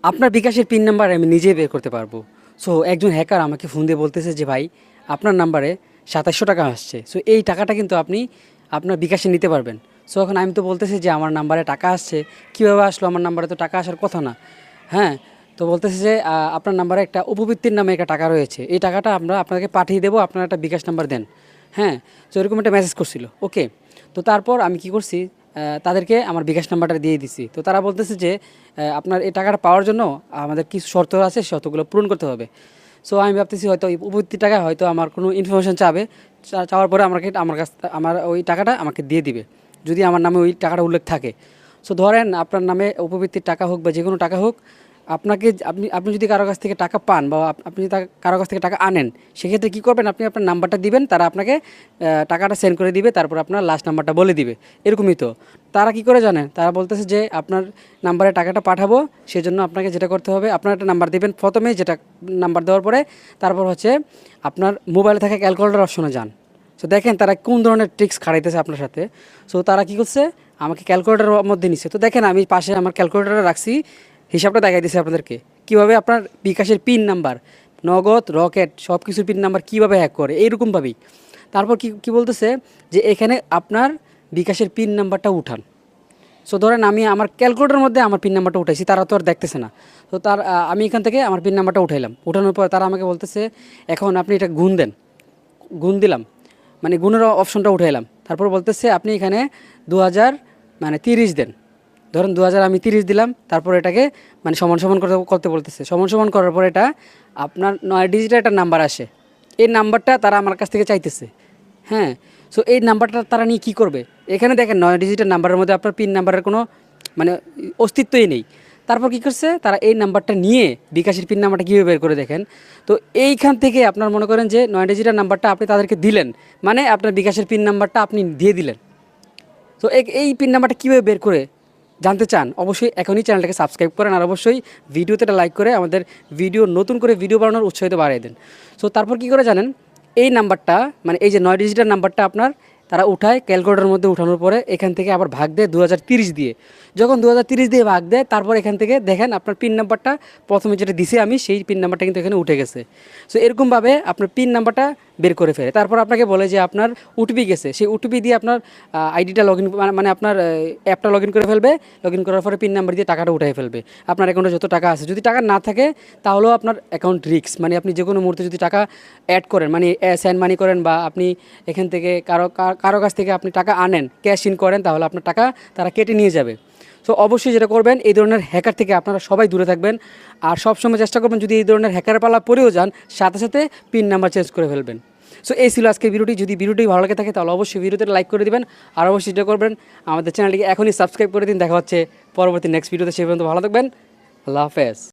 আপনার বিকাশের pin number আমি নিজেই বের করতে পারবো। সো একজন হ্যাকার আমাকে ফোন দিয়ে বলতেছে যে ভাই আপনার নাম্বারে ২৭০০ টাকা আসছে, সো এই টাকাটা কিন্তু আপনি আপনার বিকাশে নিতে পারবেন। সো এখন আমি তো বলতেছি যে আমার নাম্বারে টাকা আসছে, কীভাবে আসলো, আমার নাম্বারে তো টাকা আসার কথা না। হ্যাঁ, তো বলতেছে যে আপনার নাম্বারে একটা উপবৃত্তির নামে একটা টাকা রয়েছে, এই টাকাটা আমরা আপনাকে পাঠিয়ে দেবো, আপনার একটা বিকাশ নাম্বার দেন। হ্যাঁ, তো এরকম একটা মেসেজ করছিল। ওকে, তো তারপর আমি কি করছি, তাদেরকে আমার বিকাশ নাম্বারটা দিয়ে দিছি। তো তারা বলতেছে যে আপনার এই টাকাটা পাওয়ার জন্য আমাদের কিছু শর্ত আছে, শর্তগুলো পূরণ করতে হবে। সো আমি ভাবতেছি হয়তো এই উপবৃত্তি টাকা হয়তো আমার কোনো ইনফরমেশন চাবে, চাওয়ার পরে আমাকে আমার ওই টাকাটা আমাকে দিয়ে দিবে যদি আমার নামে ওই টাকাটা উল্লেখ থাকে। সো ধরেন আপনার নামে উপবৃত্তির টাকা হোক বা যে কোনো টাকা হোক, আপনাকে আপনি আপনি যদি কারো কাছ থেকে টাকা পান বা আপনি যদি কারো কাছ থেকে টাকা আনেন, সেক্ষেত্রে কী করবেন, আপনি আপনার নাম্বারটা দিবেন, তারা আপনাকে টাকাটা সেন্ড করে দিবে, তারপর আপনার লাস্ট নাম্বারটা বলে দিবে। এরকমই তো তারা কি করে জানেন, তারা বলতেছে যে আপনার নাম্বারে টাকাটা পাঠাবো, সেজন্য আপনাকে যেটা করতে হবে, আপনার একটা নাম্বার দিবেন প্রথমেই, যেটা নাম্বার দেওয়ার পরে তারপর হচ্ছে আপনার মোবাইলে থাকা ক্যালকুলেটর অপশনে যান। সো দেখেন তারা কোন ধরনের ট্রিক্স খাড়াইতেছে আপনার সাথে। সো তারা কী করছে, আমাকে ক্যালকুলেটরের মধ্যে নিচ্ছে। তো দেখেন আমি পাশে আমার ক্যালকুলেটরে রাখছি, হিসাবটা দেখাই দিচ্ছে আপনাদেরকে কীভাবে আপনার বিকাশের পিন নাম্বার, নগদ, রকেট সব কিছুর পিন নাম্বার কীভাবে হ্যাক করে এইরকমভাবেই। তারপর কি কি বলতেছে যে এখানে আপনার বিকাশের পিন নাম্বারটা উঠান। সো ধরেন আমি আমার ক্যালকুলেটরের মধ্যে আমার পিন নাম্বারটা উঠাইছি, তারা তো আর দেখতেছে না। তো আমি এখান থেকে আমার পিন নাম্বারটা উঠাইলাম, উঠানোর পর তারা আমাকে বলতেছে এখন আপনি এটা গুণ দেন। গুণ দিলাম, মানে গুণের অপশনটা উঠাইলাম। তারপর বলতেছে আপনি এখানে ২০০০ মানে ৩০ দেন। ধরেন ২০০০ আমি ৩০ দিলাম, তারপর এটাকে মানে সমান সমান করতে করতে বলতেছে। সমান সমান করার পর এটা আপনার ৯ ডিজিটের একটা নাম্বার আসে, এই নাম্বারটা তারা আমার কাছ থেকে চাইতেছে। হ্যাঁ, সো এই নাম্বারটা তারা নিয়ে কী করবে, এখানে দেখেন ৯ ডিজিটের নাম্বারের মধ্যে আপনার পিন নাম্বারের কোনো মানে অস্তিত্বই নেই। তারপর কী করছে, তারা এই নাম্বারটা নিয়ে বিকাশের পিন নাম্বারটা কীভাবে বের করে দেখেন। তো এইখান থেকে আপনার মনে করেন যে ৯ ডিজিটের নাম্বারটা আপনি তাদেরকে দিলেন, মানে আপনার বিকাশের পিন নাম্বারটা আপনি দিয়ে দিলেন। তো এই পিন নাম্বারটা কীভাবে বের করে জানতে চান, অবশ্যই এখনই চ্যানেলটাকে সাবস্ক্রাইব করেন, আর অবশ্যই ভিডিওতে একটা লাইক করে আমাদের নতুন করে ভিডিও বানানোর উৎসাহিত বাড়িয়ে দেন। সো তারপর কী করে জানেন, এই নাম্বারটা মানে এই যে ৯ ডিজিটের নাম্বারটা আপনার তারা উঠায় ক্যালকুলেটরের মধ্যে, উঠানোর পরে এখান থেকে আবার ভাগ দেয় ২০৩০ দিয়ে। যখন ২০৩০ দিয়ে ভাগ দেয়, তারপর এখান থেকে দেখেন আপনার পিন নাম্বারটা প্রথমে যেটা দিছি আমি, সেই পিন নাম্বারটা কিন্তু এখানে উঠে গেছে। সো এরকমভাবে আপনার পিন নাম্বারটা বের করে ফেলে। তারপর আপনাকে বলে যে আপনার ওটিপি গেছে, সেই ওটিপি দিয়ে আপনার আইডিটা লগ ইন মানে আপনার অ্যাপটা লগ ইন করে ফেলবে। লগ ইন করার পরে পিন নাম্বার দিয়ে টাকাটা উঠে ফেলবে। আপনার অ্যাকাউন্টে যত টাকা আছে, যদি টাকা না থাকে তাহলেও আপনার অ্যাকাউন্ট রিস্ক, মানে আপনি যে কোনো মুহূর্তে যদি টাকা অ্যাড করেন, মানে সেন্ড মানি করেন, বা আপনি এখান থেকে কারো কাছ থেকে আপনি টাকা আনেন, ক্যাশ ইন করেন, তাহলে আপনার টাকা তারা কেটে নিয়ে যাবে। সো অবশ্যই যেটা করবেন, এই ধরনের হ্যাকার থেকে আপনারা সবাই দূরে থাকবেন। আর সবসময় চেষ্টা করবেন যদি এই ধরনের হ্যাকারের পালা পড়েও যান, সাথে সাথে পিন নাম্বার চেঞ্জ করে ফেলবেন। সো এই ছিল আজকের ভিডিওটি। যদি ভিডিওটি ভালো লাগে থাকে তাহলে অবশ্যই ভিডিওতে লাইক করে দিবেন, আর অবশ্যই যেটা করবেন আমাদের চ্যানেলটিকে এখনই সাবস্ক্রাইব করে দিন। দেখা হচ্ছে পরবর্তী নেক্সট ভিডিওতে, সেই পর্যন্ত ভালো থাকবেন। আল্লাহ হাফেজ।